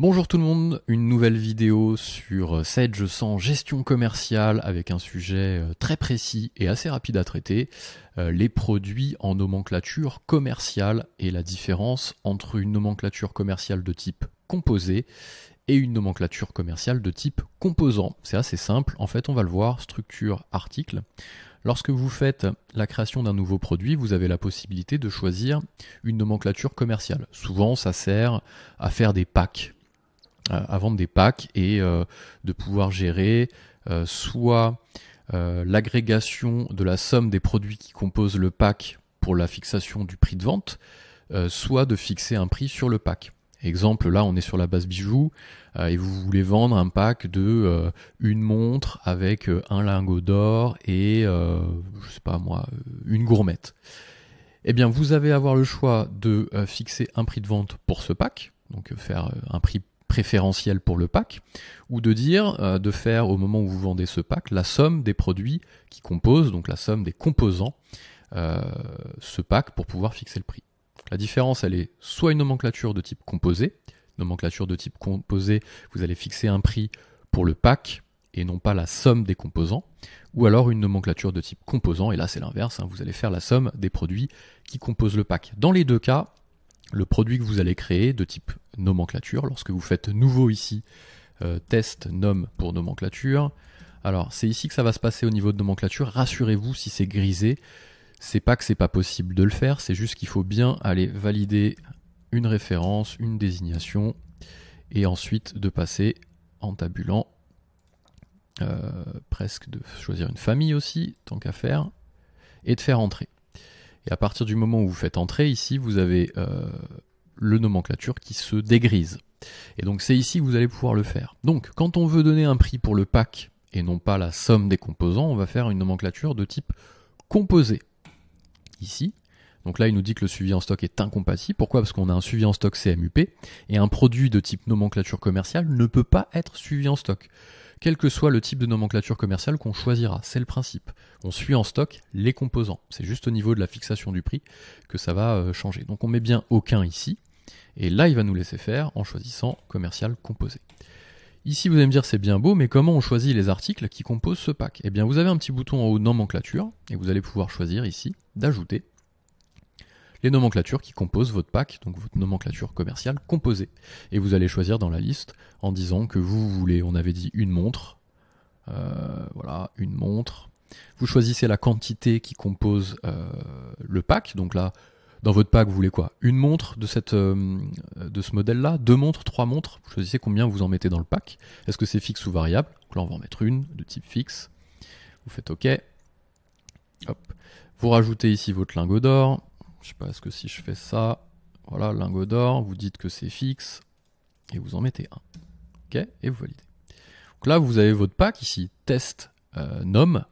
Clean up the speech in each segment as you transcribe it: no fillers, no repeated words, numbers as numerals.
Bonjour tout le monde, une nouvelle vidéo sur Sage 100 gestion commerciale avec un sujet très précis et assez rapide à traiter, les produits en nomenclature commerciale et la différence entre une nomenclature commerciale de type composé et une nomenclature commerciale de type composant. C'est assez simple, en fait on va le voir, structure, article. Lorsque vous faites la création d'un nouveau produit, vous avez la possibilité de choisir une nomenclature commerciale. Souvent ça sert à faire des packs, à vendre des packs et de pouvoir gérer soit l'agrégation de la somme des produits qui composent le pack pour la fixation du prix de vente, soit de fixer un prix sur le pack. Exemple, là on est sur la base bijoux et vous voulez vendre un pack de une montre avec un lingot d'or et je sais pas moi, une gourmette. Eh bien vous allez avoir le choix de fixer un prix de vente pour ce pack, donc faire un prix préférentiel pour le pack, ou de dire, de faire au moment où vous vendez ce pack, la somme des produits qui composent, donc la somme des composants, ce pack pour pouvoir fixer le prix. La différence, elle est soit une nomenclature de type composé, nomenclature de type composé, vous allez fixer un prix pour le pack et non pas la somme des composants, ou alors une nomenclature de type composant, et là c'est l'inverse, vous allez faire la somme des produits qui composent le pack. Dans les deux cas, le produit que vous allez créer de type nomenclature, lorsque vous faites nouveau ici, test nom pour nomenclature, alors c'est ici que ça va se passer au niveau de nomenclature, rassurez-vous si c'est grisé, c'est pas que c'est pas possible de le faire, c'est juste qu'il faut bien aller valider une référence, une désignation, et ensuite de passer en tabulant, presque de choisir une famille aussi, tant qu'à faire, et de faire entrer. Et à partir du moment où vous faites entrer, ici, vous avez le nomenclature qui se dégrise. Et donc c'est ici que vous allez pouvoir le faire. Donc quand on veut donner un prix pour le pack et non pas la somme des composants, on va faire une nomenclature de type composé. Ici. Donc là, il nous dit que le suivi en stock est incompatible. Pourquoi? Parce qu'on a un suivi en stock CMUP et un produit de type nomenclature commerciale ne peut pas être suivi en stock. Quel que soit le type de nomenclature commerciale qu'on choisira, c'est le principe. On suit en stock les composants. C'est juste au niveau de la fixation du prix que ça va changer. Donc on met bien aucun ici. Et là, il va nous laisser faire en choisissant commercial composé. Ici, vous allez me dire c'est bien beau, mais comment on choisit les articles qui composent ce pack? Eh bien, vous avez un petit bouton en haut nomenclature et vous allez pouvoir choisir ici d'ajouter les nomenclatures qui composent votre pack, donc votre nomenclature commerciale composée. Et vous allez choisir dans la liste en disant que vous voulez, on avait dit une montre, voilà, une montre. Vous choisissez la quantité qui compose le pack, donc là, dans votre pack, vous voulez quoi? Une montre de ce modèle-là, 2 montres, 3 montres, vous choisissez combien vous en mettez dans le pack. Est-ce que c'est fixe ou variable? Donc là, on va en mettre une de type fixe. Vous faites OK. Hop. Vous rajoutez ici votre lingot d'or. Je sais pas, est-ce que si je fais ça, voilà, lingot d'or, vous dites que c'est fixe, et vous en mettez un. OK, et vous validez. Donc là, vous avez votre pack ici, test nom,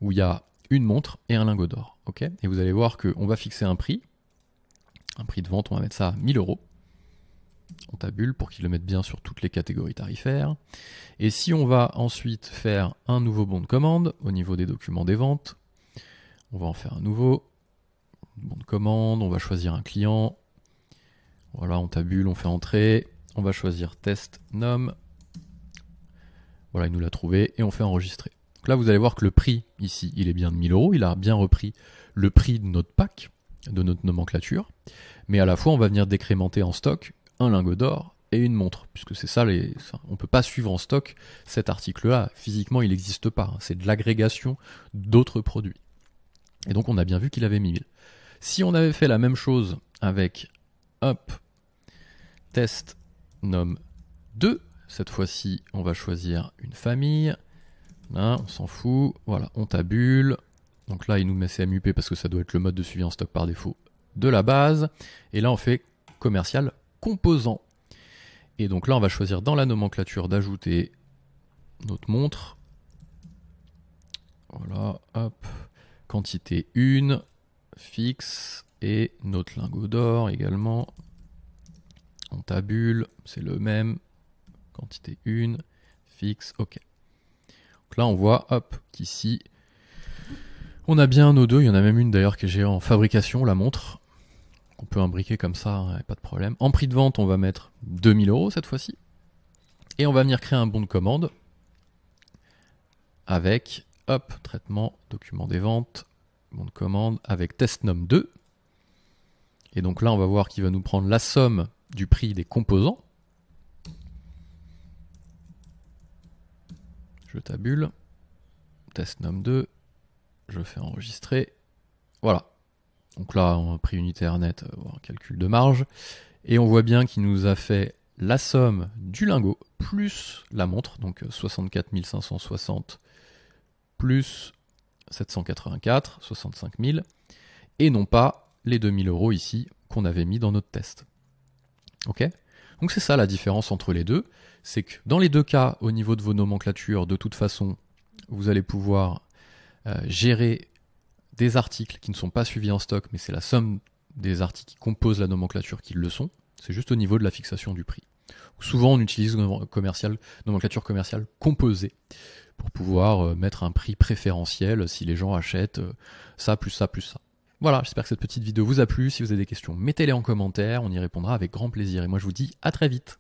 où il y a une montre et un lingot d'or. OK, et vous allez voir qu'on va fixer un prix de vente, on va mettre ça à 1000 €. On tabule pour qu'il le mette bien sur toutes les catégories tarifaires. Et si on va ensuite faire un nouveau bon de commande, au niveau des documents des ventes, on va en faire un nouveau. Bon de commande, on va choisir un client, voilà, on tabule, on fait entrer, on va choisir test nom, voilà, il nous l'a trouvé, et on fait enregistrer. Donc là, vous allez voir que le prix, ici, il est bien de 1000 €, il a bien repris le prix de notre pack, de notre nomenclature, mais à la fois, on va venir décrémenter en stock un lingot d'or et une montre, puisque c'est ça, on ne peut pas suivre en stock cet article-là, physiquement, il n'existe pas, c'est de l'agrégation d'autres produits. Et donc, on a bien vu qu'il avait mis 1000. Si on avait fait la même chose avec, hop, test nom 2, cette fois-ci, on va choisir une famille, là, on s'en fout, voilà, on tabule, donc là, il nous met CMUP parce que ça doit être le mode de suivi en stock par défaut de la base, et là, on fait commercial composant. Et donc là, on va choisir dans la nomenclature d'ajouter notre montre, voilà, hop, quantité 1, fixe, et notre lingot d'or également. On tabule, c'est le même. Quantité 1, fixe, OK. Donc là, on voit, hop, qu'ici, on a bien nos deux. Il y en a même une d'ailleurs que j'ai en fabrication, la montre. On peut imbriquer comme ça, pas de problème. En prix de vente, on va mettre 2000 € cette fois-ci. Et on va venir créer un bon de commande avec, hop, traitement, document des ventes, bon de commande avec testnom 2. Et donc là, on va voir qu'il va nous prendre la somme du prix des composants. Je tabule, testnom 2, je fais enregistrer. Voilà. Donc là, on a prix unitaire net, un calcul de marge. Et on voit bien qu'il nous a fait la somme du lingot plus la montre, donc 64 560 plus 784, 65 000, et non pas les 2000 € ici qu'on avait mis dans notre test. Ok ? Donc c'est ça la différence entre les deux, c'est que dans les deux cas, au niveau de vos nomenclatures, de toute façon, vous allez pouvoir gérer des articles qui ne sont pas suivis en stock, mais c'est la somme des articles qui composent la nomenclature qui le sont. C'est juste au niveau de la fixation du prix. Souvent, on utilise nomenclature commerciale composée pour pouvoir mettre un prix préférentiel si les gens achètent ça, plus ça, plus ça. Voilà, j'espère que cette petite vidéo vous a plu. Si vous avez des questions, mettez-les en commentaire. On y répondra avec grand plaisir. Et moi, je vous dis à très vite.